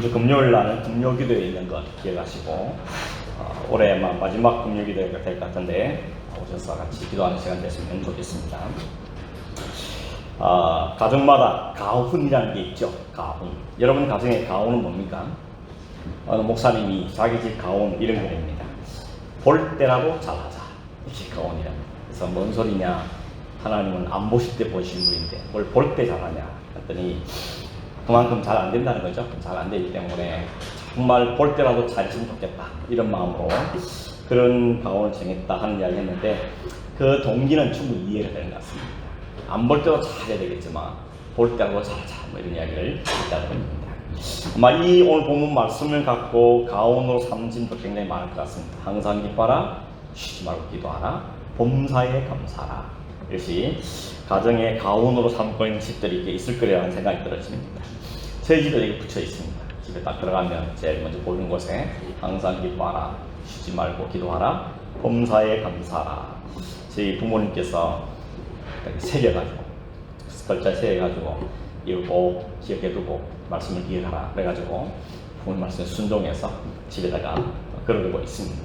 주 금요일 날 금요기도에 있는 것 기억하시고 올해 마지막 금요기도가 될 것 같은데 오셔서 같이 기도하는 시간 됐으면 좋겠습니다. 가정마다 가훈이라는 게 있죠. 가훈. 여러분 가정의 가훈은 뭡니까? 목사님이 자기 집 가훈 이런 거 냅니다. 볼 때라도 잘하자. 이게 가훈이랍니다. 그래서 뭔 소리냐? 하나님은 안 보실 때 보시는 분인데 뭘 볼 때 잘하냐? 했더니 그만큼 잘 안 된다는 거죠. 잘 안 되기 때문에 정말 볼 때라도 잘했으면 좋겠다 이런 마음으로 그런 가훈을 정했다 하는 이야기 했는데 그 동기는 충분히 이해가 되는 것 같습니다. 안 볼 때도 잘해야 되겠지만 볼 때라도 잘하자 뭐 이런 이야기를 했다는 겁니다. 아마 이 오늘 본문 말씀을 갖고 가훈으로 삼으신 분 굉장히 많을 것 같습니다. 항상 기뻐하라, 쉬지 말고 기도하라, 범사에 감사하라. 이것이 가정의 가훈으로 삼고 있는 집들이 이렇게 있을 거라는 생각이 들어집니다. 저희 집에 이게 붙여 있습니다. 집에 딱 들어가면 제일 먼저 보는 곳에 항상 기뻐하라, 쉬지 말고 기도하라, 범사에 감사하라. 저희 부모님께서 새겨가지고 글자 새겨가지고 이거 기억해두고 말씀을 기억하라 그래가지고 부모님 말씀에 순종해서 집에다가 걸어두고 있습니다.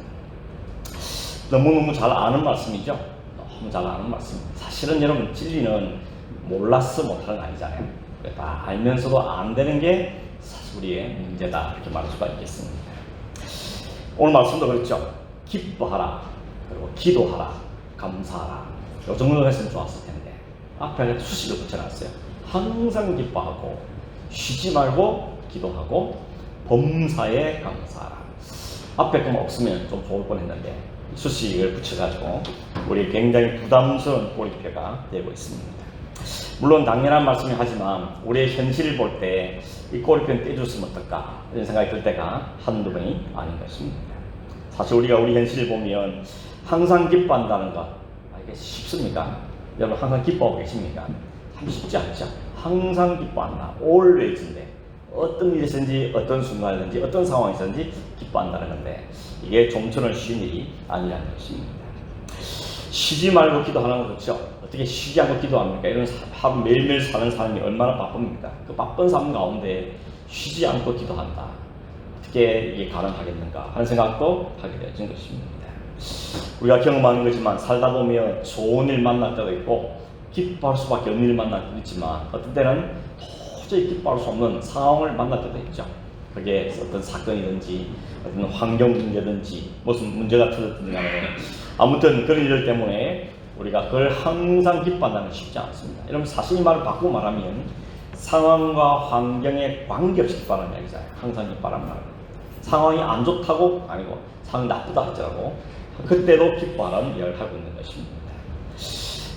너무너무 잘 아는 말씀이죠. 너무 잘 아는 말씀입니다. 사실은 여러분 진리는 몰라서 못하는 거 아니잖아요. 다 알면서도 안 되는 게 사실 우리의 문제다 이렇게 말할 수가 있겠습니다. 오늘 말씀도 그렇죠. 기뻐하라, 그리고 기도하라, 감사하라. 이 정도 했으면 좋았을 텐데 앞에 수식을 붙여놨어요. 항상 기뻐하고 쉬지 말고 기도하고 범사에 감사하라. 앞에 그만 없으면 좀 좋을 뻔했는데 수식을 붙여가지고 우리 굉장히 부담스러운 꼬리표가 되고 있습니다. 물론 당연한 말씀이 하지만 우리의 현실을 볼 때 이 꼬리표는 떼줬으면 어떨까 이런 생각이 들 때가 한두 번이 아닌 것입니다. 사실 우리가 우리 현실을 보면 항상 기뻐한다는 것 이게 쉽습니까? 여러분 항상 기뻐하고 계십니까? 참 쉽지 않죠. 항상 기뻐한다. always인데 어떤 일이든지 어떤 순간이든지 어떤 상황이든지 기뻐한다는 건데 이게 좀처럼 쉬운 일이 아니라는 것입니다. 쉬지 말고 기도하는 거 그렇죠. 어떻게 쉬지 않고 기도합니까? 이런 하루 매일매일 사는 사람이 얼마나 바쁩니까? 그 바쁜 삶 가운데 쉬지 않고 기도한다. 어떻게 이게 가능하겠는가 하는 생각도 하게 되어진 것입니다. 우리가 경험하는 거지만 살다 보면 좋은 일 만날 때도 있고 기뻐할 수밖에 없는 일 만날 때도 있지만 어떤 때는 도저히 기뻐할 수 없는 상황을 만날 때도 있죠. 그게 어떤 사건이든지 어떤 환경 문제든지 무슨 문제가 터졌든지 간에 아무튼 그런 일들 때문에 우리가 그걸 항상 기뻐한다는 건 쉽지 않습니다. 여러분 사실 이 말을 바꾸고 말하면 상황과 환경에 관계없이 기뻐하는 이야기잖아요. 항상 기뻐하는 말은 상황이 안 좋다고 아니고 상황이 나쁘다 할지라도 그때도 기뻐하라는 이야기를 하고 있는 것입니다.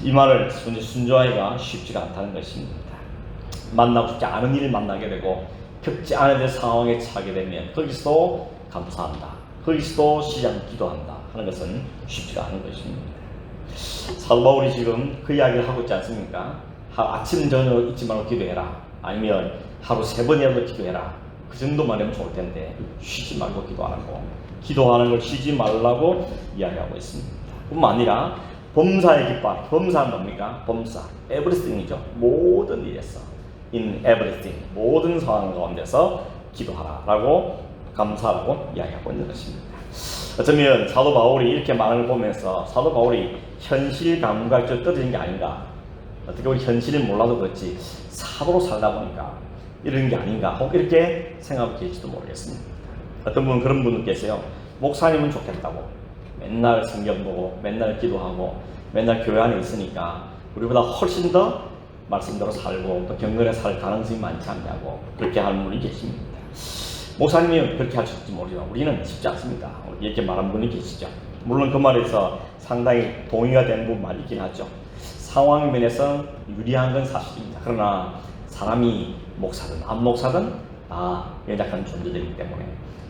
이 말을 순종하기가 쉽지가 않다는 것입니다. 만나고 싶지 않은 일을 만나게 되고 겪지 않아야 될 상황에 처하게 되면 거기서도 감사한다. 거기서도 시장 기도한다 하는 것은 쉽지가 않은 것입니다. 사도 바울이 지금 그 이야기를 하고 있지 않습니까? 아침 저녁 잊지 말고 기도해라. 아니면 하루 3번이라도 기도해라. 그 정도만 하면 좋을 텐데 쉬지 말고 기도하라고 기도하는 걸 쉬지 말라고 이야기하고 있습니다. 뿐만 아니라 범사에 기뻐하라. 범사는 뭡니까? 범사 everything이죠. 모든 일에서 in everything 모든 상황 가운데서 기도하라 라고 감사하라고 이야기하고 있는 것입니다. 어쩌면 사도 바울이 이렇게 말을 보면서 사도 바울이 현실 감각이 좀 떨어진 게 아닌가, 어떻게 우리 현실을 몰라도 그렇지 사도로 살다 보니까 이런 게 아닌가 혹 이렇게 생각하고 계실지도 모르겠습니다. 어떤 분은 그런 분들 계세요. 목사님은 좋겠다고 맨날 성경 보고 맨날 기도하고 맨날 교회 안에 있으니까 우리보다 훨씬 더 말씀대로 살고 또 경건에 살 가능성이 많지 않냐고 그렇게 하는 분이 계십니다. 목사님이 그렇게 하실지 모르지만 우리는 쉽지 않습니다. 이렇게 말하는 분이 계시죠. 물론 그 말에서 상당히 동의가 되는 부분만 있긴 하죠. 상황 면에서 유리한 건 사실입니다. 그러나 사람이 목사든 안 목사든 다 연약한 존재들이기 때문에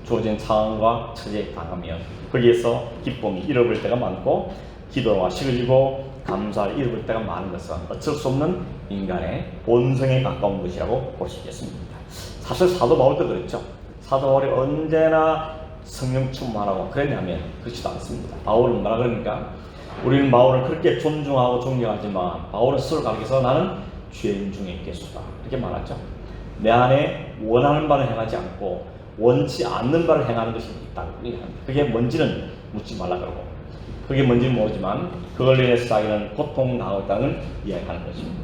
주어진 상황과 처지에 당하면 거기에서 기쁨이 잃어버릴 때가 많고 기도가 식어지고 감사를 잃어버릴 때가 많은 것은 어쩔 수 없는 인간의 본성에 가까운 것이라고 볼 수 있겠습니다. 사실 사도 바울도 그랬죠. 사도 바울이 언제나 성령 충만하고 그랬냐면 그렇지도 않습니다. 바울은 뭐라 그러니까 우리는 바울을 그렇게 존중하고 존경하지만 바울은 스스로 가르쳐서 나는 죄인 중에 개수다 이렇게 말하죠. 내 안에 원하는 바를 행하지 않고 원치 않는 바를 행하는 것이 있다고 얘기합니다. 그게 뭔지는 묻지 말라 그러고, 그게 뭔지는 모르지만 그걸로 인해서 자기는 고통당하고 있다는 이야기하는 것입니다.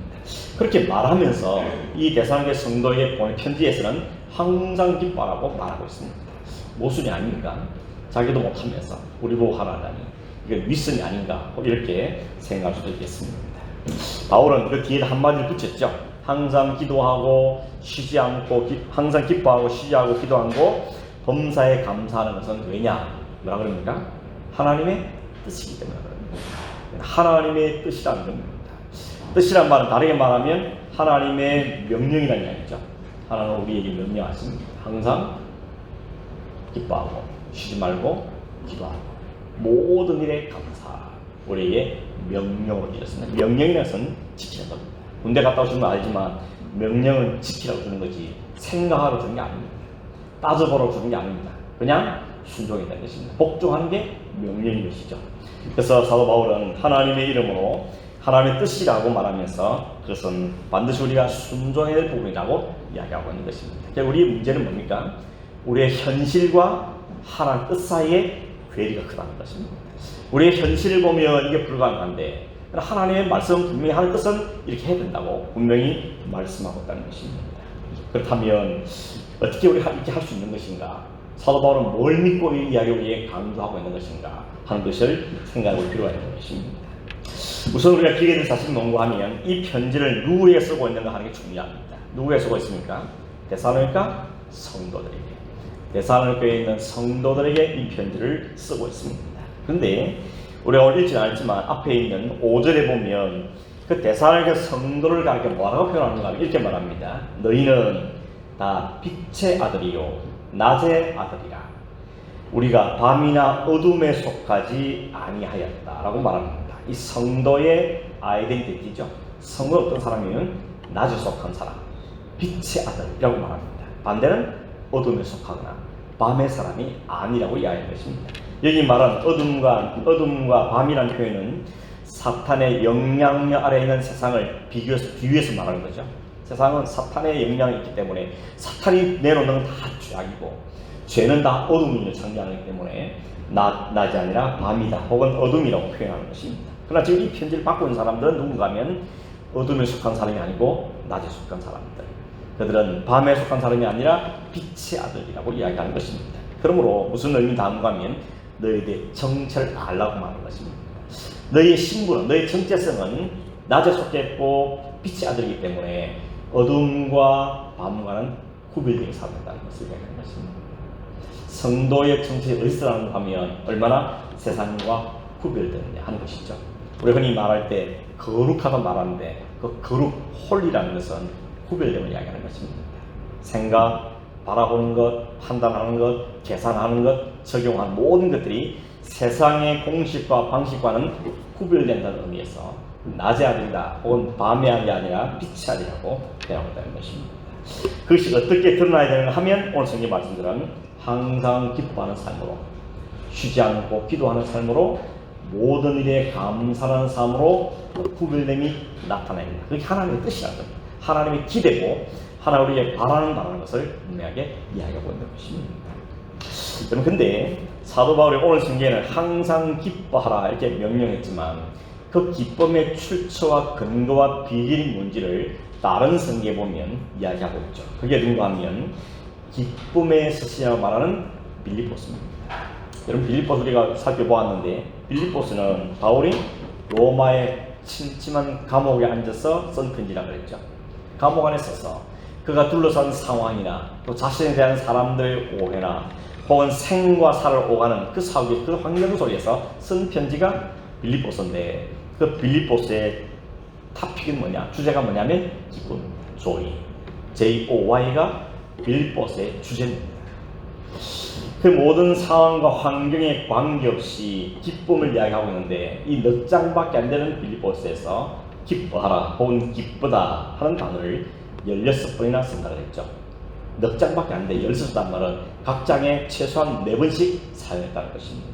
그렇게 말하면서 이 데살로니가 성도에게 보낸 편지에서는 항상 기뻐하라고 말하고 있습니다. 모순이 아닙니까? 자기도 못하면서 우리 보고 하라다니 이게 윗선이 아닌가, 이렇게 생각할 수도 있겠습니다. 바울은 그 뒤에 한마디를 붙였죠. 항상 기도하고 쉬지 않고, 항상 기뻐하고 쉬지 않고 기도하고 범사에 감사하는 것은 왜냐? 뭐라 그럽니까? 하나님의 뜻이기 때문에 그럽니다. 하나님의 뜻이라는 겁니다. 뜻이란 말은 다르게 말하면 하나님의 명령이라는 이야기죠. 하나님은 우리에게 명령하십니다. 항상 기뻐하고 쉬지 말고 기도하고 모든 일에 감사, 우리에게 명령을 드렸습니다. 명령이라는 것은 지키는 겁니다. 군대 갔다 오시면 알지만 명령은 지키라고 주는 거지 생각하러 주는 게 아닙니다. 따져보러 주는 게 아닙니다. 그냥 순종해야 되는 것입니다. 복종하는 게 명령인 것이죠. 그래서 사도 바울은 하나님의 이름으로 하나님의 뜻이라고 말하면서 그것은 반드시 우리가 순종해야 될 부분이라고 이야기하고 있는 것입니다. 우리의 문제는 뭡니까? 우리의 현실과 하나님 뜻 사이에 괴리가 크다는 것입니다. 우리의 현실을 보면 이게 불가능한데 하나님의 말씀, 분명히 하나님의 뜻은 이렇게 해야 된다고 분명히 말씀하고 있다는 것입니다. 그렇다면 어떻게 우리가 이렇게 할 수 있는 것인가? 사도 바울은 뭘 믿고 이 이야기를 우리에게 강조하고 있는 것인가 하는 것을 생각해 볼 필요가 있는 것입니다. 우선 우리가 기계들 사실 연구하면 이 편지를 누구에게 쓰고 있는가 하는 게 중요합니다. 누구에게 쓰고 있습니까? 데살로니가 성도들에게, 데살로니가에 있는 성도들에게 이 편지를 쓰고 있습니다. 그런데 우리가 오늘 읽지는 않았지만 앞에 있는 5절에 보면 그 데살로니가 성도를 가리켜 뭐라고 표현하는가 하면 이렇게 말합니다. 너희는 다 빛의 아들이요 낮의 아들이라. 우리가 밤이나 어둠에 속하지 아니하였다라고 말합니다. 이 성도의 아이덴티티죠. 성도는 어떤 사람이면 낮에 속한 사람, 빛의 아들이라고 말합니다. 반대는 어둠에 속하거나 밤의 사람이 아니라고 이야기하는 것입니다. 여기 말한 어둠과 밤이라는 표현은 사탄의 영향력 아래에 있는 세상을 비유해서 말하는 거죠. 세상은 사탄의 영향이 있기 때문에 사탄이 내놓는 건 다 죄악이고 죄는 다 어둠을 창조하기 때문에 낮이 아니라 밤이다 혹은 어둠이라고 표현하는 것입니다. 그러나 지금 이 편지를 받고 있는 사람들은 누군가 하면 어둠에 속한 사람이 아니고 낮에 속한 사람들, 그들은 밤에 속한 사람이 아니라 빛의 아들이라고 이야기하는 것입니다. 그러므로 무슨 의미인가 하면 너희의 정체를 알라고 말하는 것입니다. 너희의 신분은, 너희의 정체성은 낮에 속했고 빛의 아들이기 때문에 어둠과 밤과는 구별되게 살아간다는 것을 이야기하는 것입니다. 성도의 정체가 어디서라고 하면 얼마나 세상과 구별되느냐 하는 것이죠. 우리가 흔히 말할 때 거룩하다 말하는데 그 거룩, 홀리라는 것은 구별됨을 이야기하는 것입니다. 생각, 바라보는 것, 판단하는 것, 계산하는 것, 적용하는 모든 것들이 세상의 공식과 방식과는 구별된다는 의미에서 낮의 아들이다 혹은 밤의 아들이 아니라 빛의 아들이라고 표현하고 있다는 것입니다. 그것이 어떻게 드러나야 되는가 하면 오늘 성경 말씀들은 항상 기뻐하는 삶으로, 쉬지 않고 기도하는 삶으로, 모든 일에 감사하는 삶으로 구별됨이 나타납니다. 그게 하나님의 뜻이라는 겁니다. 하나님의 기대고 하나님 우리에게 바라는 것을 분명하게 이야기하고 있는 것입니다. 여러분, 근데 사도 바울이 오늘 성경에는 항상 기뻐하라 이렇게 명령했지만 그 기쁨의 출처와 근거와 비결이 뭔지를 다른 성경에 보면 이야기하고 있죠. 그게 누가 하면 기쁨의 서신이라고 말하는 빌립보서입니다. 여러분, 빌립보서 우리가 살펴보았는데 빌립보서는 바울이 로마의 침침한 감옥에 앉아서 쓴 편지라고 그랬죠. 감옥 안에 써서 그가 둘러싼 상황이나 또 자신에 대한 사람들의 오해나 혹은 생과 살을 오가는 그 사회, 그 환경 속에서 쓴 편지가 빌립보서인데 그 빌립보서의 타픽은 뭐냐, 주제가 뭐냐면 기쁨, joy, J-O-Y가 빌립보서의 주제입니다. 그 모든 상황과 환경에 관계없이 기쁨을 이야기하고 있는데 이 넉 장밖에 안 되는 빌립보서에서 기뻐하라 혹은 기쁘다 하는 단어를 16번이나 생각을 했죠. 넉 장밖에 안 돼. 16단 말은 각 장에 최소한 4번씩 사용했다는 것입니다.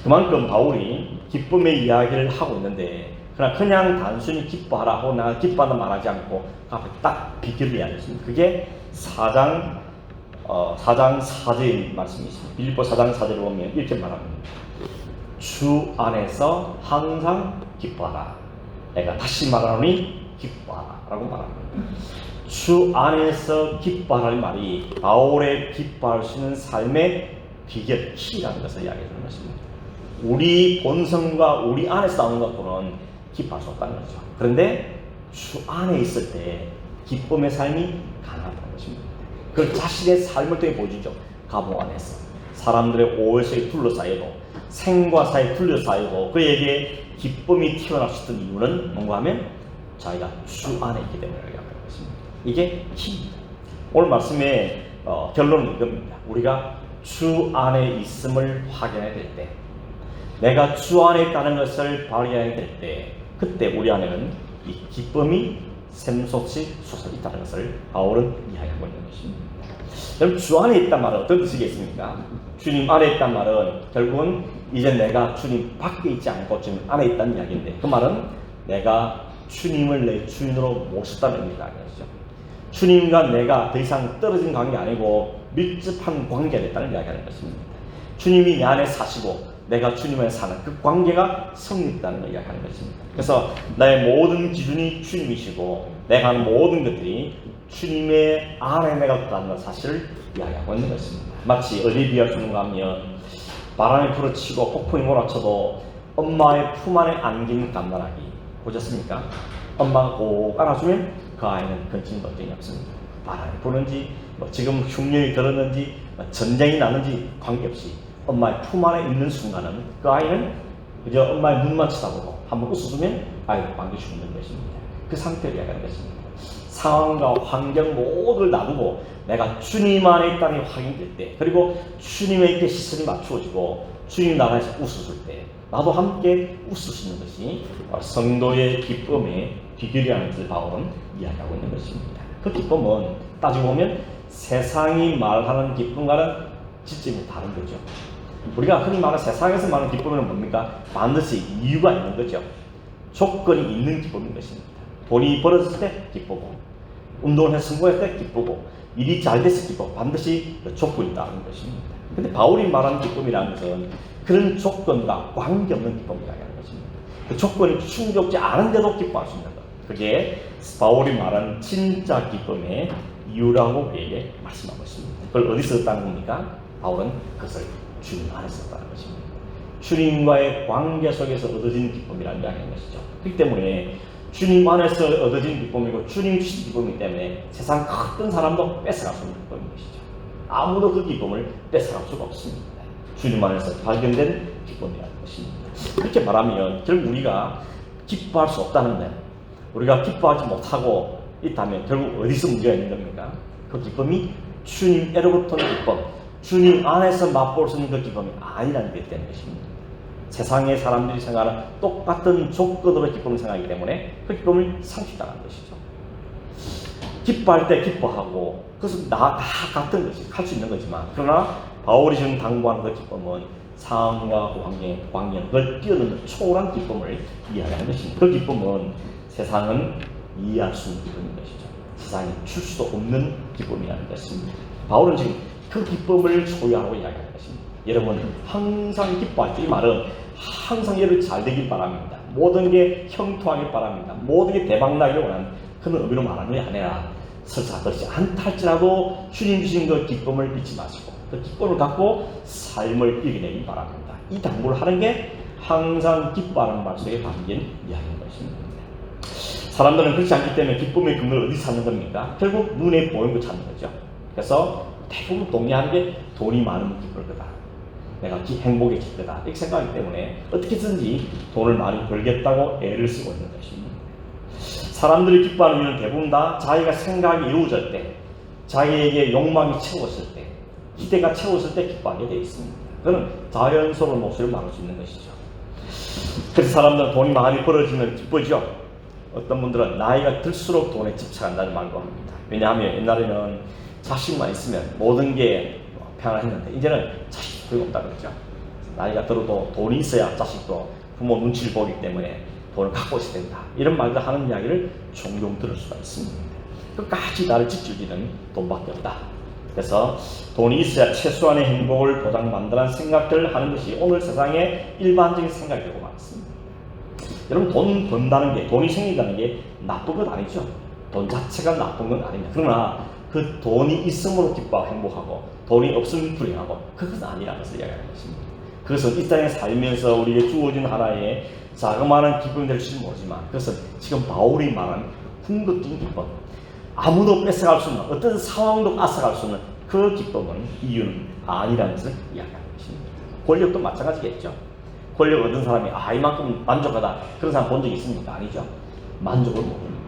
그만큼 바울이 기쁨의 이야기를 하고 있는데 그러나 그냥 단순히 기뻐하라고 내가 기뻐한다 말하지 않고 그 앞에 딱 비결을 이야기했습니다. 그게 4장 4절의 말씀이 있습니다. 빌립보 4장 4절을 보면 이렇게 말합니다. 주 안에서 항상 기뻐하라. 내가 다시 말하노니 기뻐하라 라고 말합니다. 주 안에서 기뻐하라는 말이 바울의 기뻐할 수 있는 삶의 비결, 키라는 것을 이야기해 주는 것입니다. 우리 본성과 우리 안에서 나오는 것보다는 기뻐할 수 없다는 거죠. 그런데 주 안에 있을 때 기쁨의 삶이 가능하다는 것입니다. 그걸 자신의 삶을 통해 보여주죠. 가봉 안에서 사람들의 오해에 둘러싸여도 생과 사에 둘러싸여도 그에게 기쁨이 튀어나올 수 있던 이유는 뭔가 하면 자기가 주 안에 있기 때문에 하는 것입니다. 이게 키입니다. 오늘 말씀의 결론은 이겁니다. 우리가 주 안에 있음을 확인해야 될 때, 내가 주 안에 있다는 것을 발견해야 될 때, 그때 우리 안에는 이 기쁨이 샘솟이 솟아 있다는 것을 바울은 이야기하고 있는 것입니다. 여러분, 주 안에 있단 말은 어떤 뜻이겠습니까? 주님 안에 있단 말은 결국은 이제 내가 주님 밖에 있지 않고 주님 안에 있다는 이야기인데, 그 말은 내가 주님을 내 주인으로 모셨다는 의미가 아니죠. 주님과 내가 더 이상 떨어진 관계가 아니고 밀접한 관계가 됐다는 이야기하는 것입니다. 주님이 내 안에 사시고 내가 주님 안에 사는 그 관계가 성립했다는 걸 이야기하는 것입니다. 그래서 나의 모든 기준이 주님이시고 내가 하는 모든 것들이 주님의 안에 내가 있다는 사실을 이야기하고 있는 것입니다. 마치 어디에 비유하는가 하면 바람이 불어치고 폭풍이 몰아쳐도 엄마의 품 안에 안긴 갓난아기 보셨습니까? 엄마가 꼭 안아주면 그 아이는 근심 걱정이 없습니다. 바람이 부는지 지금 흉년이 들었는지 전쟁이 나는지 관계없이 엄마의 품 안에 있는 순간은 그 아이는 그저 엄마의 눈만 쳐다보고 한번 웃어주면 아이를 반드시 웃는 것입니다. 그 상태를 이야기하는 것입니다. 상황과 환경 모두를 놔두고 내가 주님 안에 있다는 게 확인될 때, 그리고 주님에게 시선이 맞추어지고 주님 나라에서 웃었을 때 나도 함께 웃을 수 있는 것이 성도의 기쁨의 비결이라는 것을 바울은 이야기하고 있는 것입니다. 그 기쁨은 따지고 보면 세상이 말하는 기쁨과는 지점이 다른 거죠. 우리가 흔히 말하는 세상에서 말하는 기쁨은 뭡니까? 반드시 이유가 있는 거죠. 조건이 있는 기쁨인 것입니다. 돈이 벌어졌을 때 기쁘고, 운동을 해서 성공했을 때 기쁘고, 일이 잘 됐을 때 기쁘고, 반드시 조건이 있다는 것입니다. 근데 바울이 말하는 기쁨이라는 것은 그런 조건과 관계없는 기쁨을 이야기하는 것입니다. 그 조건이 충족지 않은데도 기뻐할 수 있는 것. 그게 바울이 말하는 진짜 기쁨의 이유라고 우리에게 말씀하고 있습니다. 그걸 어디서 얻었다는 겁니까? 바울은 그것을 주님 안에서 얻었다는 것입니다. 주님과의 관계 속에서 얻어진 기쁨이라는 이야기인 것이죠. 그렇기 때문에 주님 안에서 얻어진 기쁨이고 주님 주신 기쁨이기 때문에 세상 어떤 사람도 뺏어갈 수 없는 기쁨인 것이죠. 아무도 그 기쁨을 뺏어갈 수가 없습니다. 주님 안에서 발견된 기쁨이라는 것입니다. 그렇게 말하면 결국 우리가 기뻐할 수 없다는 데, 우리가 기뻐하지 못하고 있다면 결국 어디서 문제가 있는 겁니까? 그 기쁨이 주님으로부터의 기쁨, 주님 안에서 맛볼 수 있는 그 기쁨이 아니라는 게 되는 것입니다. 세상의 사람들이 생각하는 똑같은 조건으로 기쁨을 생각하기 때문에 그 기쁨을 상실당하는 것이죠. 기뻐할 때 기뻐하고 그것은 다 같은 것이 할 수 있는 거지만, 그러나 바울이 지금 당부하는 그 기쁨은 상황과 관계는 그걸 뛰어넘는 초월한 기쁨을 이해하는 것입니다. 그 기쁨은 세상은 이해할 수 있는 기쁨인 것이죠. 세상이 줄 수도 없는 기쁨이라는 것입니다. 바울은 지금 그 기쁨을 소유하고 이야기하는 것입니다. 여러분 항상 기뻐할 때, 이 말은 항상 여러분 잘 되길 바랍니다. 모든 게 형통하길 바랍니다. 모든 게 대박나기를 원하는 그런 의미로 말하는 게 아니라 설사 그렇지 않다 할지라도 주님 주신 그 기쁨을 잊지 마시고 그 기쁨을 갖고 삶을 이겨내길 바랍니다. 이 당부를 하는 게 항상 기뻐하는 말 속에 담긴 이야기인 것입니다. 사람들은 그렇지 않기 때문에 기쁨의 근거를 어디서 찾는 겁니까? 결국 눈에 보이는 거 찾는 거죠. 그래서 대부분 동의하는 게 돈이 많으면 기쁠 거다, 내가 행복해질 거다, 이렇게 생각하기 때문에 어떻게든지 돈을 많이 벌겠다고 애를 쓰고 있는 것입니다. 사람들이 기뻐하는 이유는 대부분 다 자기가 생각이 이루어질 때, 자기에게 욕망이 채웠을 때, 기대가 채웠을 때 기뻐하게 되어 있습니다. 그건 자연스러운 모습을 말할 수 있는 것이죠. 그래서 사람들은 돈이 많이 벌어지면 기쁘죠. 어떤 분들은 나이가 들수록 돈에 집착한다는 말도 합니다. 왜냐하면 옛날에는 자식만 있으면 모든 게 편안했는데 이제는 자식이 소용없다 그러죠. 나이가 들어도 돈이 있어야 자식도 부모 눈치를 보기 때문에 돈을 갖고 있어야 된다. 이런 말들 하는 이야기를 종종 들을 수가 있습니다. 끝까지 나를 지켜주는 돈밖에 없다. 그래서 돈이 있어야 최소한의 행복을 보장받는다는 생각들을 하는 것이 오늘 세상의 일반적인 생각이 되고 많습니다. 여러분, 돈 번다는 게, 돈이 생긴다는 게 나쁜 건 아니죠. 돈 자체가 나쁜 건 아닙니다. 그러나 그 돈이 있음으로 기뻐하고 행복하고 돈이 없으면 불행하고 그것은 아니라는 것을 이야기하는 것입니다. 그것은 이 땅에 살면서 우리에게 주어진 하나의 자그마한 기쁨이 될지 모르지만 그것은 지금 바울이 말한 궁극적인 기쁨, 아무도 뺏어갈 수 없는, 어떤 상황도 앗아갈 수 없는 그 기쁨은 이유는 아니라는 것을 이야기하는 것입니다. 권력도 마찬가지겠죠. 권력 얻은 사람이 이만큼 만족하다 그런 사람 본 적이 있습니까? 아니죠. 만족을 모릅니다.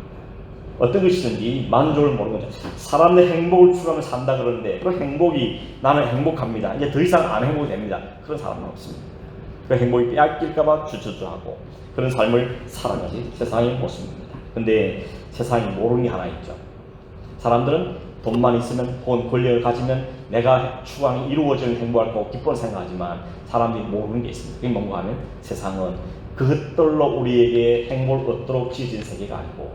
어떤 것이든지 만족을 모르는 거죠. 사람의 행복을 추구하며 산다 그러는데 그 행복이 나는 행복합니다. 이제 더 이상 안 행복이 됩니다. 그런 사람은 없습니다. 그 행복이 빼앗길까봐 주저주저하고 그런 삶을 살아가지 세상의 모습입니다. 근데 세상이 모르는 게 하나 있죠. 사람들은 돈만 있으면 혹은 권력을 가지면 내가 추구하는 이루어지는 행복할 거고 기쁨을 생각하지만 사람들이 모르는 게 있습니다. 그게 뭔가 하면 세상은 그것들로 우리에게 행복을 얻도록 지어진 세계가 아니고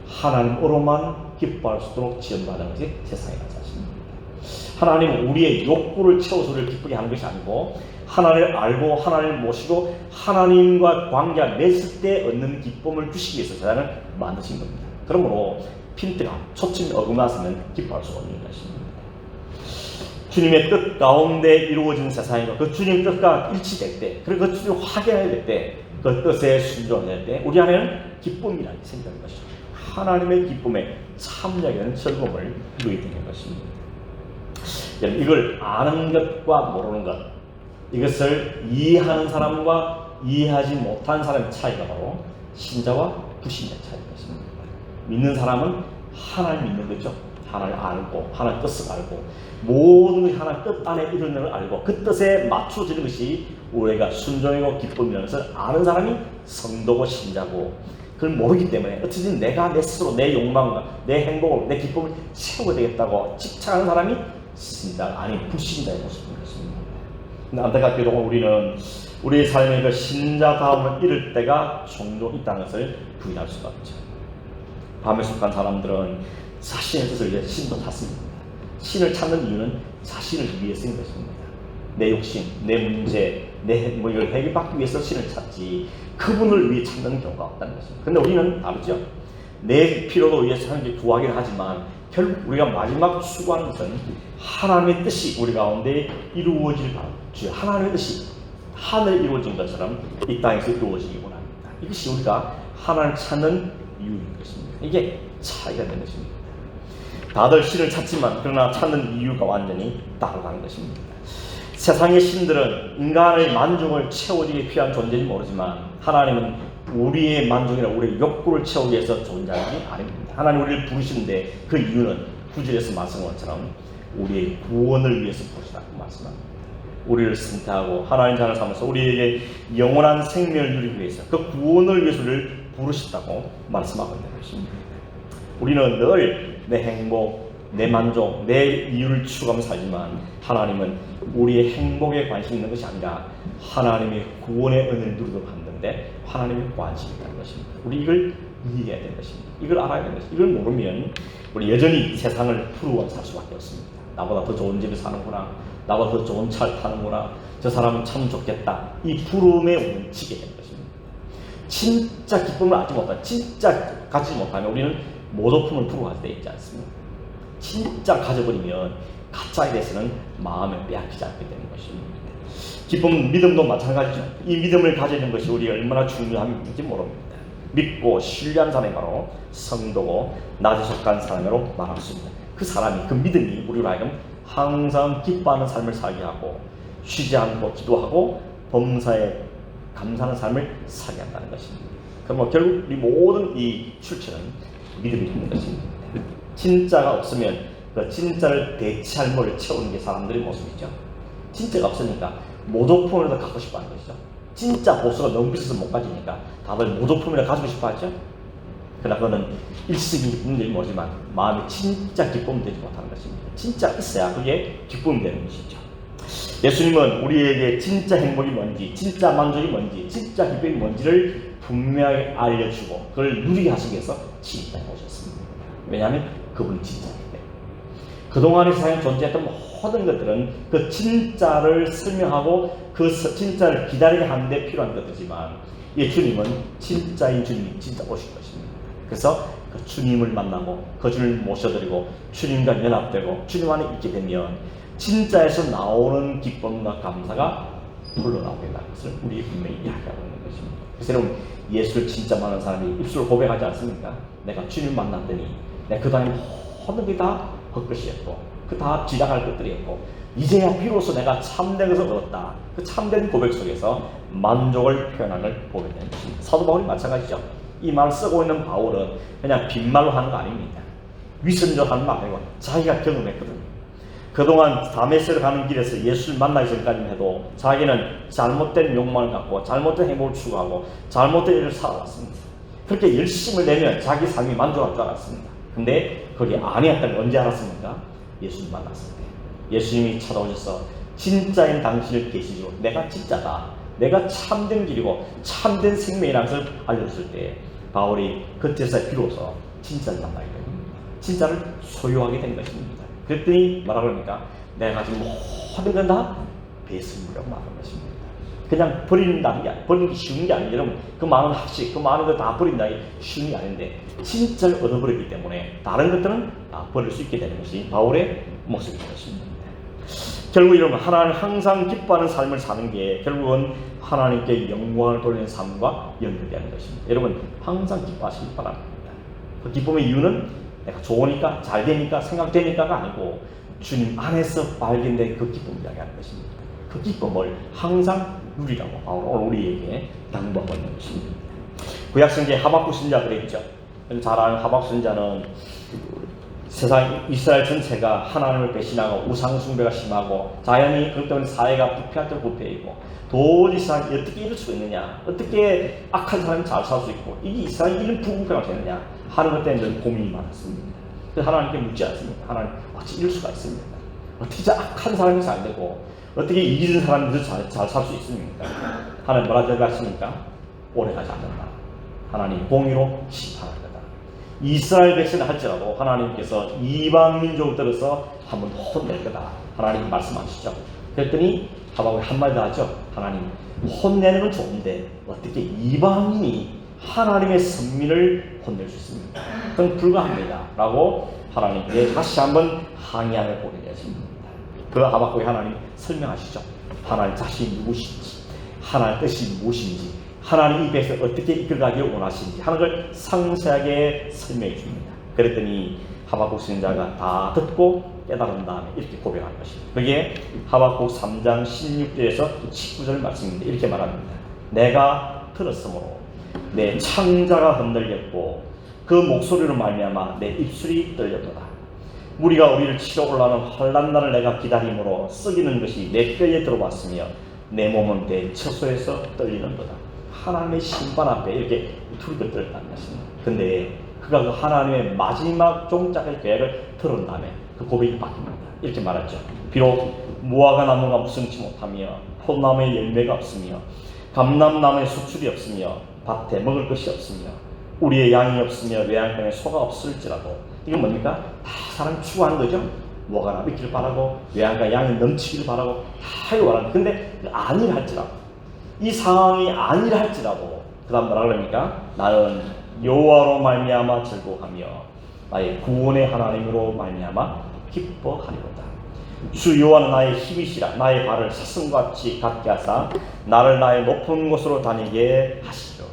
하나님으로만 기뻐할 수 있도록 지원받은 것이 세상이라는 사실입니다. 하나님은 우리의 욕구를 채워서 우리를 기쁘게 하는 것이 아니고 하나님을 알고 하나님을 모시고 하나님과 관계가 맺을 때 얻는 기쁨을 주시기 위해서 세상을 만드신 겁니다. 그러므로 핀트가 초점이 어긋나서는 기뻐할 수 없는 것입니다. 주님의 뜻 가운데 이루어진 세상이고 그 주님의 뜻과 일치될 때 그리고 그 주님을 확인해야 될 때 그 뜻에 순종해야 될 때 우리 안에는 기쁨이라는 생각인 것이죠. 하나님의 기쁨에 참여하게 되는 즐거움을 누리게 되는 것입니다. 여러분, 이걸 아는 것과 모르는 것, 이것을 이해하는 사람과 이해하지 못한 사람의 차이가 바로 신자와 불신자의 차이인 것입니다. 믿는 사람은 하나님 믿는 거죠. 하나님을 알고 하나님의 뜻을 알고 모든 것이 하나님 뜻 안에 이루는 걸 알고 그 뜻에 맞춰지는 것이 우리가 순종이고 기쁨이라는 것을 아는 사람이 성도고 신자고 그걸 모르기 때문에 어쨌든 내가 내 스스로 내 욕망과 내 행복을 내 기쁨을 채워야 되겠다고 집착하는 사람이 신자가 아닌 불신자의 모습인 것입니다. 근데 안타깝게도 우리는 우리의 삶의 그 신자다움을 잃을 때가 종종 있다는 것을 부인할 수가 없죠. 밤에 속한 사람들은 자신의 뜻을 위해 신도 찾습니다. 신을 찾는 이유는 자신을 위해서인 것입니다. 내 욕심, 내 문제, 이걸 해결받기 위해서 신을 찾지 그분을 위해 찾는 경우가 없다는 것입니다. 근데 우리는 다르죠. 내 필요도 위해서 하는 게 구하긴 하지만 결국 우리가 마지막 추구하는 것은 하나님의 뜻이 우리 가운데 이루어질 바랍니다. 하나님의 뜻이 하늘에 이루어진 것처럼 이 땅에서 이루어지기 원합니다. 이것이 우리가 하나님을 찾는 이유인 것입니다. 이게 차이가 되는 것입니다. 다들 신을 찾지만 그러나 찾는 이유가 완전히 다르다는 것입니다. 세상의 신들은 인간의 만족을 채워주기 위한 존재인지 모르지만 하나님은 우리의 만족이나 우리의 욕구를 채우기 위해서 존재하는 게 아닙니다. 하나님 우리를 부르시는데 그 이유는 9절에서 말씀한 것처럼 우리의 구원을 위해서 부르시다고 말씀합니다. 우리를 선택하고 하나님 자녀를 삼아서 우리에게 영원한 생명을 누리기 위해서 그 구원을 위해서 우리를 부르셨다고 말씀하고 있는 것입니다. 우리는 늘 내 행복, 내 만족, 내 이유를 추구하며 살지만 하나님은 우리의 행복에 관심이 있는 것이 아니라 하나님의 구원의 은혜를 누리도록 하는데 하나님의 관심이 있다는 것입니다. 우리 이걸 이해해야 되는 것입니다. 이걸 알아야 되는 것입니다. 이걸 모르면 우리 여전히 세상을 부러워 살 수밖에 없습니다. 나보다 더 좋은 집에 사는구나, 나보다 더 좋은 차를 타는구나, 저 사람은 참 좋겠다, 이 부러움에 뭉치게 되는 것입니다. 진짜 기쁨을 알지 못하면, 진짜 가지지 못하면 우리는 모조품을 부러워할 때 있지 않습니까? 진짜 가져버리면 가짜에 대해서는 마음에 빼앗기지 않게 되는 것입니다. 기쁨, 믿음도 마찬가지죠. 이 믿음을 가지는 것이 우리가 얼마나 중요한지 모릅니다. 믿고 신뢰하는 사람이 바로 성도고 낮에 속한 사람으로 말할 수 있습니다. 그 사람이, 그 믿음이 우리로 하여금 항상 기뻐하는 삶을 살게 하고 쉬지 않고 기도하고 범사에 감사하는 삶을 살게 한다는 것입니다. 그럼 결국 우리 모든 이 출처는 믿음이 있는 것입니다. 진짜가 없으면 그 진짜를 대체할 것을 채우는 게 사람들의 모습이죠. 진짜가 없으니까 모조품을 더 갖고 싶어 하는 것이죠. 진짜 보수가 너무 비싸서 못 가지니까 다들 모조품이라 가지고 싶어 하죠. 그러나 그거는 일시적인 기쁨들이 뭐지만 마음이 진짜 기쁨이 되지 못하는 것입니다. 진짜 있어야 그게 기쁨이 되는 것이죠. 예수님은 우리에게 진짜 행복이 뭔지, 진짜 만족이 뭔지, 진짜 기쁨이 뭔지를 분명하게 알려주고 그걸 누리게 하시기 위해서 진짜에 오셨습니다. 왜냐하면 그분이 진짜이기 때문에. 그동안의 세상에 존재했던 모든 것들은 그 진짜를 설명하고 그 진짜를 기다리게 하는데 필요한 것이지만 이 주님은 진짜인 주님이 진짜 오실 것입니다. 그래서 그 주님을 만나고 그 주님을 모셔드리고 주님과 연합되고 주님 안에 있게 되면 진짜에서 나오는 기쁨과 감사가 흘러나오게 된다는 것을 우리 분명히 이야기하고 있는 것입니다. 그래서 여러분, 예수를 진짜 많은 사람이 입술로 고백하지 않습니까? 내가 주님 만났더니 내가 그 다음에 모든 게 다 헛것이었고 그 다 지나갈 것들이었고 이제야 비로소 내가 참된 것을 얻었다. 그 참된 고백 속에서 만족을 표현하는 걸 보게 되는 것입니다. 사도 바울이 마찬가지죠. 이 말을 쓰고 있는 바울은 그냥 빈말로 하는 거 아닙니다. 위선적으로 하는 말 아니고 자기가 경험했거든요. 그동안 다메섹을 가는 길에서 예수를 만나기 전까지만 해도 자기는 잘못된 욕망을 갖고 잘못된 행복을 추구하고 잘못된 일을 살아왔습니다. 그렇게 열심을 내면 자기 삶이 만족할 줄 알았습니다. 근데 그게 아니었다는 걸 언제 알았습니까? 예수님 만났을 때. 예수님이 찾아오셔서 진짜인 당신을 계시고 내가 진짜다, 내가 참된 길이고 참된 생명이라는 것을 알려줬을 때 바울이 그때서 비로소 진짜를 만나게 됩니다. 진짜를 소유하게 된 것입니다. 그랬더니 뭐라 그럽니까? 내가 가진 모든 건 다 배설물이라고 말하는 것입니다. 그냥 버린다는 게 버리는 게 쉬운 게 아니에요. 여러분, 그 많은 학식, 그 많은 거 다 버린다는 게 쉬운 게 아닌데 진짜를 얻어버렸기 때문에 다른 것들은 다 버릴 수 있게 되는 것이 바울의 모습인 것입니다. 결국 이러면 하나님 항상 기뻐하는 삶을 사는 게 결국은 하나님께 영광을 돌리는 삶과 연결되는 것입니다. 여러분, 항상 기뻐하시기 바랍니다. 그 기쁨의 이유는 내가 좋으니까, 잘 되니까, 생각되니까가 아니고 주님 안에서 발견된 그 기쁨을 이야기하는 것입니다. 그 기쁨을 항상 누리라고 바울은 우리에게 당부하고 있는 것입니다. 구약성경에 하박국 선지자가 그랬죠. 잘 아는 하박국 선지자는 세상 이스라엘 전체가 하나님을 배신하고 우상 숭배가 심하고 자연히 그것 때문에 사회가 부패할 때 부패이고 도저히 세상이 어떻게 이럴 수 있느냐, 어떻게 악한 사람이 잘 살 수 있고 이게 이스라엘이 이런 부패가 되느냐 하는 것 때문에 고민이 많았습니다. 그래서 하나님께 묻지 않습니다. 하나님, 어찌 이럴 수가 있습니까? 어떻게 악한 사람이 잘 되고 어떻게 이기는 사람들도 잘 살 수 있습니까? 하나님 뭐라 대답하십니까? 오래가지 않는다. 하나님 공의로 심판할 거다. 이스라엘 백성을 할지라도 하나님께서 이방 민족을 들어서 한번 혼낼 거다. 하나님 말씀하시죠. 그랬더니 하박국이 한마디 더 하죠. 하나님, 혼내는 건 좋은데 어떻게 이방인이 하나님의 선민을 혼낼 수 있습니까? 그건 불가합니다. 라고 하나님께 다시 한번 항의함을 보게 되었습니다. 그 하박국이 하나님 설명하시죠. 하나님 자신이 누구신지, 하나님의 뜻이 무엇인지, 하나님 이 백성을 어떻게 이끌어가기를 원하시는지 하는 걸 상세하게 설명해 줍니다. 그랬더니 하박국 선지자가 다 듣고 깨달은 다음에 이렇게 고백한 것입니다. 그게 하박국 3장 16절에서 19절 말씀입니다. 이렇게 말합니다. 내가 들었으므로 내 창자가 흔들렸고 그 목소리로 말미암아 내 입술이 떨렸도다. 무리가 우리를 치러 올라오는 환난 날을 내가 기다림으로 썩이는 것이 내 뼈에 들어왔으며 내 몸은 내 처소에서 떨리는도다. 하나님의 심판 앞에 이렇게 두리고 떨었다는 것입니다. 근데 그가 그 하나님의 마지막 종착의 계획을 들은 다음에 그 고백이 바뀝니다. 이렇게 말했죠. 비록 무화과 나무가 무성치 못하며 폿나무에 열매가 없으며 감람나무에 수출이 없으며 밭에 먹을 것이 없으며 우리의 양이 없으며 외양간에 소가 없을지라도, 이건 뭡니까? 다 사람이 추구하는 거죠. 무화과나무 있기를 바라고 외양간 양이 넘치기를 바라고 다 이거 바랍니다. 근데 아니라 할지라도, 이 상황이 아니라 할지라도 그 다음 뭐라 그럽니까? 나는 여호와로 말미암아 즐거워하며 나의 구원의 하나님으로 말미암아 기뻐하리로다. 주 여호와는 나의 힘이시라. 나의 발을 사슴같이 갖게 하사 나를 나의 높은 곳으로 다니게 하시리로다.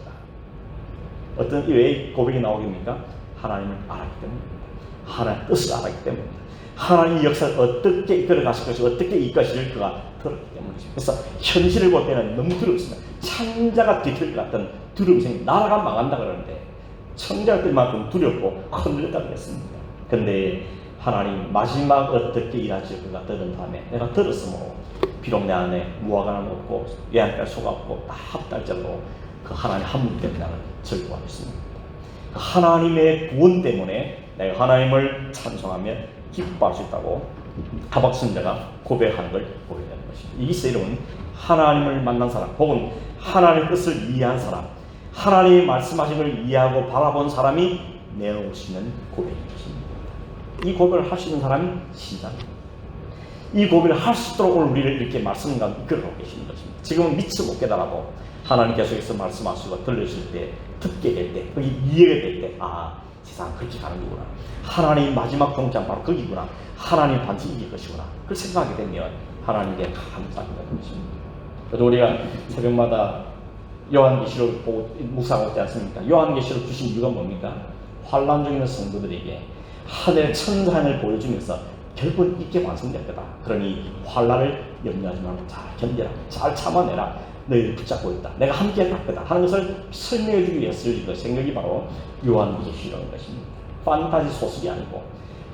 어떤 왜 고백이 나오겠습니까? 하나님을 알았기 때문입니다. 하나님의 뜻을 알았기 때문입니다. 하나님의 역사를 어떻게 이끌어 가실 것이고 어떻게 이끌어가실 그가 들었기 때문이죠. 그래서 현실을 볼 때는 너무 두렵습니다. 창자가 뒤틀 것 같은 두려움이 생깁니다. 나라가 망한다 그러는데 창자가 뜰 만큼 두렵고 흔들렸다 그랬습니다. 그런데 하나님 마지막 어떻게 일하실 그가 들은 다음에 내가 들었으므로 비록 내 안에 무화과는 없고 외양간 소가 없고 다 합달적으로 그 하나님 한 분 때문에 나는 즐거워하겠습니다. 하나님의 구원 때문에 내가 하나님을 찬송하며 기뻐할 수 있다고 하박 선지자가 고백하는 걸 보게 되는 것입니다. 이것이 여러분 하나님을 만난 사람 혹은 하나님의 뜻을 이해한 사람, 하나님이 말씀하신 걸 이해하고 바라본 사람이 내놓을 수 있는 고백인 것입니다. 이 고백을 할 수 있는 사람이 신자입니다. 이 고백을 할 수 있도록 오늘 우리를 이렇게 말씀과 이끌어가고 계시는 것입니다. 지금은 미처 못 깨달아도 하나님 계속해서 말씀하시고 들려주실 때, 듣게 될 때, 거기 이해가 될 때, 아, 세상 그렇게 가는 거구나. 하나님의 마지막 공장 바로 거기구나. 하나님 반드시 이길 것이구나. 그걸 생각하게 되면 하나님께 감사하는 것입니다. 그래서 우리가 새벽마다 요한계시록 보고 묵상하고 있지 않습니까? 요한계시록 주신 이유가 뭡니까? 환난 중에 있는 성도들에게 하늘의 천사를 보여주면서 결국은 이게 완성될 거다. 그러니 환난을 염려하지 말고 잘 견뎌라. 잘 참아내라. 너희를 붙잡고 있다. 내가 함께 갈 거다. 하는 것을 설명해주기 위해서 그 생각이 바로 요한계시록인 것입니다. 판타지 소설이 아니고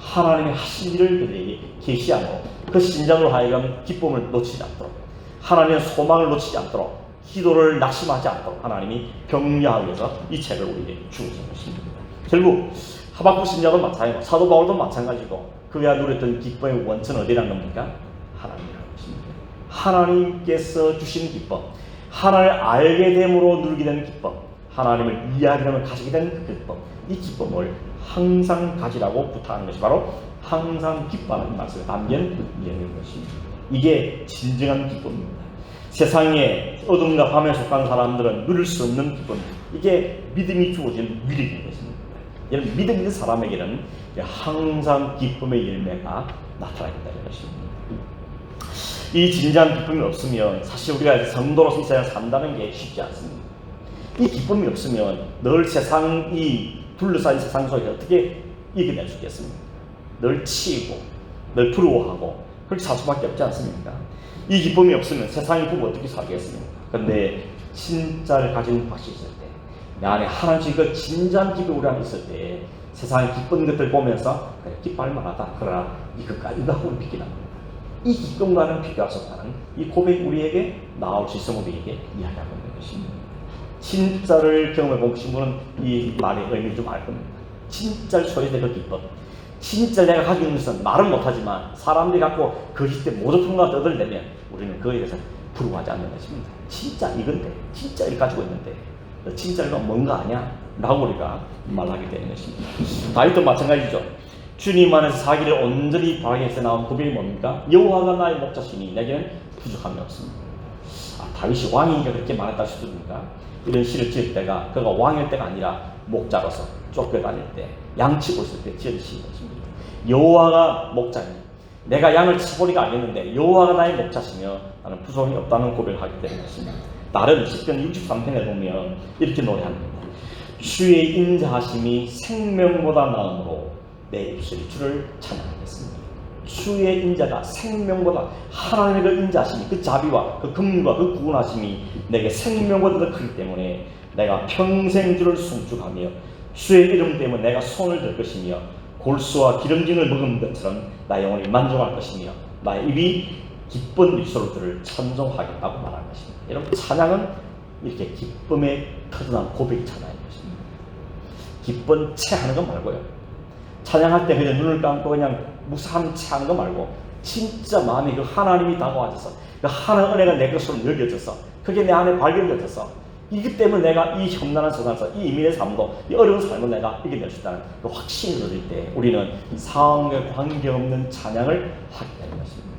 하나님의 하신 일을 그들에게 계시하고 그 신자로 하여금 기쁨을 놓치지 않도록 하나님의 소망을 놓치지 않도록 기도를 낙심하지 않도록 하나님이 격려하기 위해서 이 책을 우리에게 주신 것입니다. 결국 하박국 신자도 마찬가지고 사도 바울도 마찬가지고 그가 누렸던 기쁨의 원천은 어디라는 겁니까? 하나님이라는 것입니다. 하나님께서 주신 기쁨, 하나님을 알게 됨으로 누리게 되는 기쁨, 하나님을 이해하게 되면 가지게 되는 그 기쁨, 이 기쁨을 항상 가지라고 부탁하는 것이 바로 항상 기뻐하는 말씀에 담긴 내용인 것입니다. 이게 진정한 기쁨입니다. 세상에 어둠과 밤에 속한 사람들은 누릴 수 없는 기쁨입니다. 이게 믿음이 주어진 위력인 것입니다. 이런 믿음 있는 사람에게는 항상 기쁨의 열매가 나타나겠다는 것입니다. 이 진지한 기쁨이 없으면 사실 우리가 성도로서 이 세상을 산다는 게 쉽지 않습니다. 이 기쁨이 없으면 늘 세상이 둘러싸인 세상 속에 어떻게 이겨낼 수 있겠습니까? 늘 치이고 늘 부러워하고 그렇게 살 수밖에 없지 않습니까? 이 기쁨이 없으면 세상의 기쁨을 어떻게 살겠습니까? 그런데 진짜를 가진 확신이 있을 때 내 안에 하나님의 그 진지한 기쁨이 우리 안에 있을 때 세상의 기쁜 것들 보면서 그래, 기뻐할 만하다. 그러나 이거하고 비기는 겁니다. 이 기쁨과는 비교할 수 없다는 이 고백이 우리에게 나올 수 있음을 우리에게 이야기하고 있는 것입니다. 진짜를 경험해 보신 분은 이 말의 의미를 좀 알 겁니다. 진짜를 소유된 그 기쁨. 진짜 내가 가지고 있는 것은 말은 못하지만 사람들이 갖고 거짓된 모조품과 떠들려면 우리는 그에 대해서 부러워하지 않는 것입니다. 진짜 이건데, 진짜 이걸 가지고 있는데 너 진짜 이건 뭔가 아냐? 라고 우리가 말하게 되는 것입니다. 다윗도 마찬가지죠. 주님 안에서 사기를 온전히 바라게 해서 나온 고백이 뭡니까? 여호와가 나의 목자시니 내게는 부족함이 없습니다. 다윗이 왕이니까 그렇게 말했다 싶습니까? 이런 시를 지을 때가 그가 왕일 때가 아니라 목자로서 쫓겨다닐 때 양치고 있을 때 지은 시인 것입니다. 여호와가 목자니 내가 양을 치보리가 알겠는데 여호와가 나의 목자시며 나는 부족함이 없다는 고백을 하게 되는 것입니다. 다른 시편 63편에 보면 이렇게 노래합니다. 주의 인자하심이 생명보다 나음으로 내 입술이 주를 찬양하겠습니다. 주의 인자가 생명보다 하나님의 그 인자하심이 그 자비와 그 긍휼과 그 구원하심이 내게 생명보다 더 크기 때문에 내가 평생 주를 순축하며 주의 이름 때문에 내가 손을 들 것이며 골수와 기름진을 먹은 것처럼 나의 영혼이 만족할 것이며 나의 입이 기쁜 입술로 주를 찬송하겠다고 말할 것입니다. 여러분 찬양은 이렇게 기쁨에 터져난 고백이 찬양인 것입니다. 기쁜 채하는 거 말고요. 찬양할 때 그냥 눈을 감고 그냥 무사한 채하는 거 말고 진짜 마음에 그 하나님이 다가와져서 그 하나님의 은혜가 내 것으로 여겨져서 그게 내 안에 발견되어서 이기 때문에 내가 이 험난한 세상에서 이 이민의 삶도 이 어려운 삶을 내가 이겨낼 수 있다는 그 확신이 들을 때 우리는 상황에 관계없는 찬양을 하게 되는 것입니다.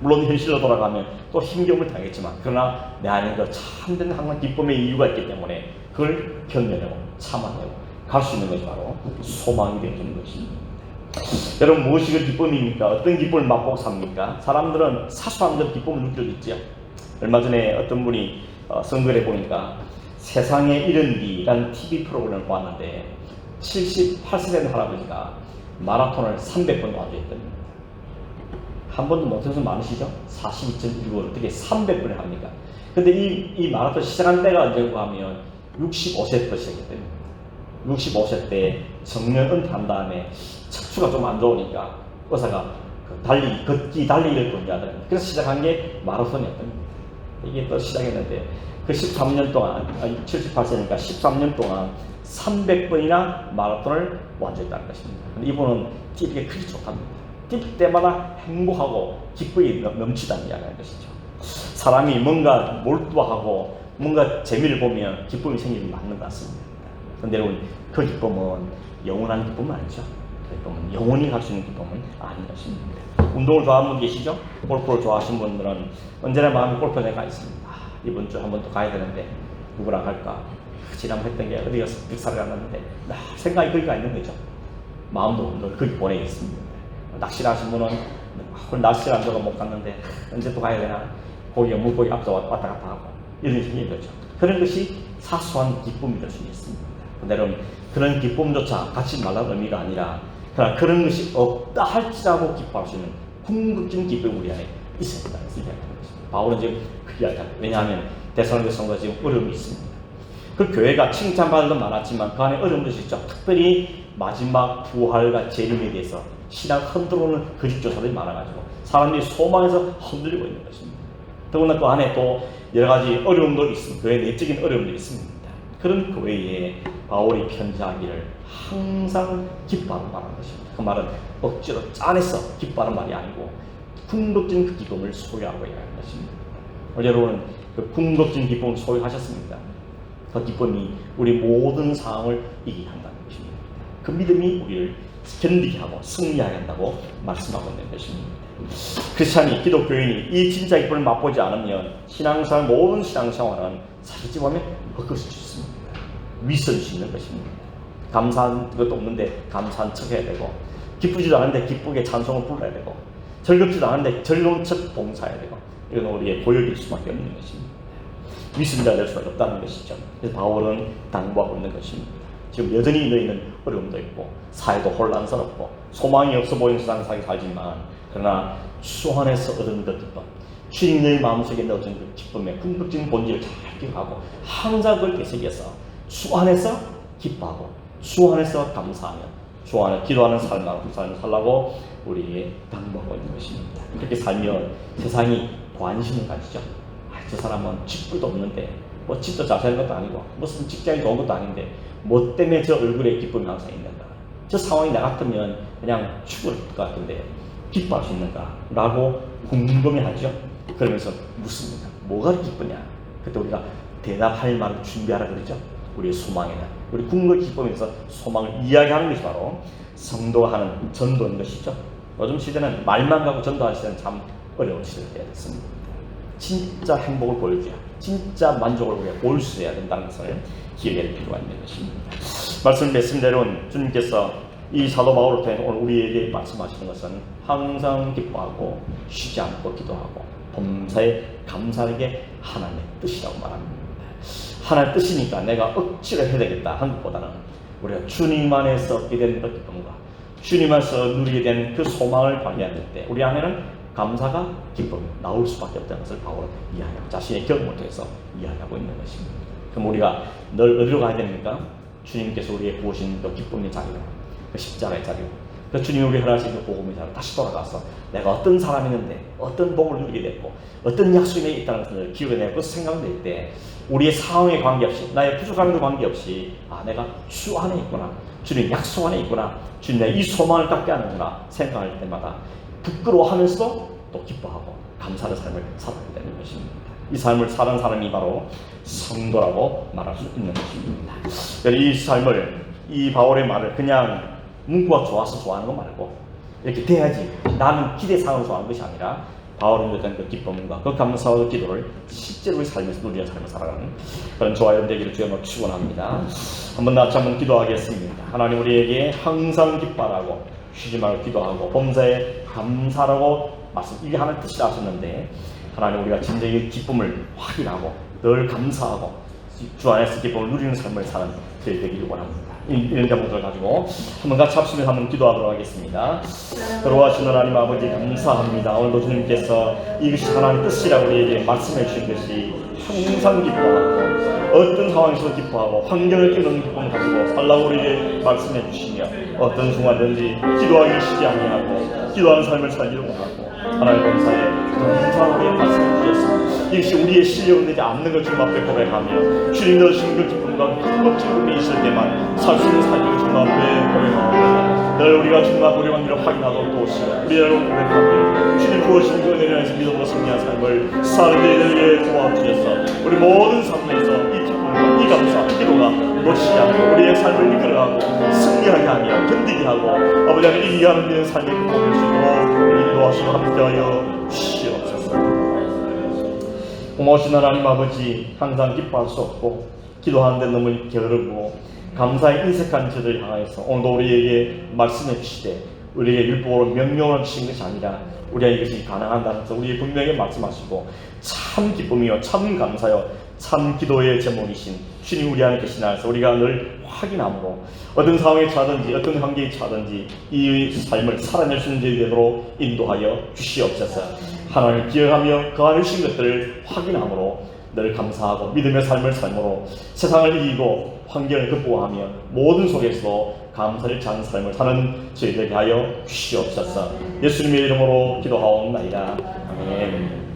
물론 현실로 돌아가면 또 힘겨움을 당했지만 그러나 내 안에 그 참된 항상 기쁨의 이유가 있기 때문에 그걸 견뎌내고 참아내고 갈 수 있는 것이 바로 소망이 되는 것입니다. 여러분 무엇이 그 기쁨입니까? 어떤 기쁨을 맛보고 삽니까? 사람들은 사소한 그 기쁨을 느끼겠죠. 얼마 전에 어떤 분이 선거를 보니까 세상에 이른 뒤라는 TV 프로그램을 보았는데 78세 된 할아버지가 마라톤을 300번 완주했답니다. 한 번도 못해서 많으시죠? 42.1을 어떻게 300번을 합니까? 근데 이 마라톤 시작한 때가 언제고 하면 65세 때 시작했답니다. 65세 때 정년 은퇴한 다음에 척추가 좀 안 좋으니까 의사가 걷기 달리기를 권유하더랍니다. 그래서 시작한 게 마라톤이었답니다. 이게 또 시작했는데 그 13년 동안 78세니까 13년 동안 300번이나 마라톤을 완주했다는 것입니다. 근데 이분은 TV가 크게 좋답니다. 뛸 때마다 행복하고 기쁨이 넘치다는 이야기하는 것이죠. 사람이 뭔가 몰두하고 뭔가 재미를 보면 기쁨이 생기는 게 맞는 것 같습니다. 그런데 여러분, 그 기쁨은 영원한 기쁨은 아니죠. 그 기쁨은 영원히 갈 수 있는 기쁨은 아닌 것입니다. 운동을 좋아하는 분 계시죠? 골프를 좋아하시는 분들은 언제나 마음이 골프장에 가 있습니다. 이번 주 한 번 또 가야 되는데 누구랑 갈까? 지난번 했던 게 어디 가서 빅사를 갔는데 생각이 거기가 있는 거죠. 마음도 늘 거기 보내 있습니다. 낚시를 하신 분은 낚시를 안 들어가 못 갔는데 언제 또 가야 되나? 거기 물고기 앞서 왔다 갔다 하고 이런 생각이 거죠. 그런 것이 사소한 기쁨이 될 수 있습니다. 근데 여러분, 그런 기쁨조차 갖지 말라는 의미가 아니라 그러나 그런 것이 없다 할지라도 기뻐할 수 있는 궁극적인 기쁨이 우리 안에 있어야 된다는 이야기하는 것입니다. 바울은 지금 그 이야기합니다. 왜냐하면 데살로니가 성도가 지금 어려움이 있습니다. 그 교회가 칭찬받을 건 많았지만 그 안에 어려움도 있죠. 특별히 마지막 부활과 재림에 대해서 신앙 흔들어오는 거짓 교사들이 많아가지고 사람들이 소망에서 흔들리고 있는 것입니다. 더구나 그 안에 또 여러 가지 어려움도 있습니다. 교회 내적인 어려움도 있습니다. 그런 교회에 바울이 편지하기를 항상 기뻐하는 말하는 것입니다. 그 말은 억지로 짜내서 기뻐하는 말이 아니고 궁극적인 그 기쁨을 소유하고 이야기하는 것입니다. 여러분은 그 궁극적인 기쁨을 소유하셨습니까? 그 기쁨이 우리 모든 상황을 이기게 한다는 것입니다. 그 믿음이 우리를 견디게 하고 승리하게 한다고 말씀하고 있는 것입니다. 크리스찬이, 기독교인이 이 진짜 기쁨을 맛보지 않으면 신앙생활, 모든 신앙생활은 사실 보면 헛것일 수 있습니다. 위선일 수 있는 것입니다. 감사한 것도 없는데 감사한 척 해야 되고, 기쁘지도 않은데 기쁘게 찬송을 불러야 되고, 즐겁지도 않은데 즐거운 척 봉사해야 되고, 이건 우리의 고역일 수밖에 없는 것입니다. 위선자 될 수가 없다는 것이죠. 그래서 바울은 당부하고 있는 것입니다. 지금 여전히 너희는 어려움도 있고 사회도 혼란스럽고 소망이 없어 보이는 세상 살지만, 그러나 주 안에서 얻은 그 기쁨, 주님 너희 마음속에 넣어준 그 기쁨의 궁극적인 본질을 잘 기억하고 항상 그걸 되새겨서 주 안에서 기뻐하고 주 안에서 감사하며 주 안에 기도하는 삶을 살라고 우리에게 당부하고 있는 것입니다. 그렇게 살면 세상이 관심을 가지죠. 저 사람은 직구도 없는데 뭐 집도 잘 사는 것도 아니고 무슨 직장이 좋은 것도 아닌데 뭐 때문에 저 얼굴에 기쁨이 항상 있는가? 저 상황이 나 같으면 그냥 죽을 것 같은데 기뻐할 수 있는가? 라고 궁금해하죠. 그러면서 묻습니다. 뭐가 기쁘냐? 그때 우리가 대답할 말을 준비하라 그러죠. 우리의 소망이나 우리 궁극 기쁨에서 소망을 이야기하는 것이 바로 성도가 하는 전도인 것이죠. 요즘 시대는 말만 가고 전도하는 시대는 참 어려운 시대가 되어야 됐습니다. 진짜 행복을 보여줘야, 진짜 만족을 우리가 볼 수 있어야 된다는 것을 기억할 필요가 있는 것입니다. 말씀 맺습니다. 여러분, 주님께서 이 사도 바울을 통해 오늘 우리에게 말씀하시는 것은 항상 기뻐하고 쉬지 않고 기도하고 범사에 감사하게 하나님의 뜻이라고 말합니다. 하나님의 뜻이니까 내가 억지로 해야 되겠다 하는 것보다는 우리가 주님 안에서 얻게 된 그 기쁨과 주님 안에서 누리게 된 그 소망을 발견할 때 우리 안에는 감사가 기쁨이 나올 수밖에 없다는 것을 바울은 이야기하고 자신의 경험을 통해서 이야기하고 있는 것입니다. 그럼 우리가 늘 어디로 가야 됩니까? 주님께서 우리에게 부으신 그 기쁨의 자리로, 그 십자가의 자리로, 그 주님이 우리 허락하신 그 복음의 자리로 다시 돌아가서 내가 어떤 사람이었는데 어떤 복을 누리게 됐고 어떤 약속이 내게 있다는 것을 기억해내고 그 생각될 때 우리의 상황에 관계없이 나의 부족함에도 관계없이 내가 주 안에 있구나, 주님 약속 안에 있구나, 주님 내가 이 소망을 갖게 하는구나 생각할 때마다 부끄러워하면서도 또 기뻐하고 감사하는 삶을 살아야 되는 것입니다. 이 삶을 사는 사람이 바로 성도라고 말할 수 있는 것입니다. 이 삶을, 이 바울의 말을 그냥 문구가 좋아서 좋아하는 거 말고 이렇게 돼야지 나는 기대상으로 좋아하는 것이 아니라 바울은 어떤 그 기쁨과 그 감사와 기도를 실제로 우리 삶에서 누리는 삶을 살아가는 그런 저와 여러분 되기를 주님으로 축원합니다. 한번 같이 한번 기도하겠습니다. 하나님, 우리에게 항상 기뻐하라고 쉬지 말고 기도하고 범사에 감사라고 말씀, 이게 하나님의 뜻이라 하셨는데 하나님, 우리가 진정의 기쁨을 확인하고 늘 감사하고 주 안에서 기쁨을 누리는 삶을 사는 저희 되기를 원합니다. 이런 대목들을 가지고 한번 같이 합심해서 한번 기도하도록 하겠습니다. 걸어가신 하나님 아버지, 감사합니다. 오늘도 주님께서 이것이 하나님의 뜻이라고 우리에게 말씀해 주신 것이 항상 기뻐하고 어떤 상황에서 기뻐하고 환경을 깨우는 기쁨을 가지고 살라고 우리에게 말씀해 주시며 어떤 순간든지 기도하기 쉬지 아니하고 기도하는 삶을 살기를 원하고 하나님 감사에 감사하게 말씀해 주셨습니다. 이것이 우리의 실력은 되지 않는 걸 주님 앞에 고백하며 주님 넣으신 그 기쁨과 기쁨이 있을 때만 살 수 있는 삶을 주님 앞에 고백하옵니다. 늘 우리가 주님 앞에 우리 관계를 확인하도록 도우시고 우리를 고백하며 주님 부어주신 그 은혜를 안에서 믿음으로 승리한 삶을 사는 데에 도와주셔서 우리 모든 삶에서 이 기쁨과 이 감사, 이 기도가 놓치지 않고 우리의 삶을 이끌어가고 승리하게 하며 견디게 하고 아버지 하나님 이기게 하는 믿는 삶을 보낼 수 있도록 인도하시고 함께하여 주시옵소서. 고마우신 하나님 아버지, 항상 기뻐할 수 없고 기도하는데 너무 게으르고 감사의 인색한 저들 향하여서 오늘도 우리에게 말씀해 주시되 우리에게 율법으로 명령을 주신 것이 아니라 우리가 이것이 가능한다는 것을 우리에게 분명히 말씀하시고 참 기쁨이요 참 감사요 참 기도의 제목이신 주님 우리 안에 계시나 해서 우리가 늘 확인함으로 어떤 상황에 처하든지 어떤 환경에 처하든지 이 삶을 살아낼 수 있는 되도록 인도하여 주시옵소서. 하나님을 기억하며 그 안에 주신 것들을 확인함으로 늘 감사하고 믿음의 삶을 삶으로 세상을 이기고 환경을 극복하며 모든 속에서도 감사를 찾는 삶을 사는 저희들에게 하여 주시옵소서. 예수님의 이름으로 기도하옵나이다. 아멘.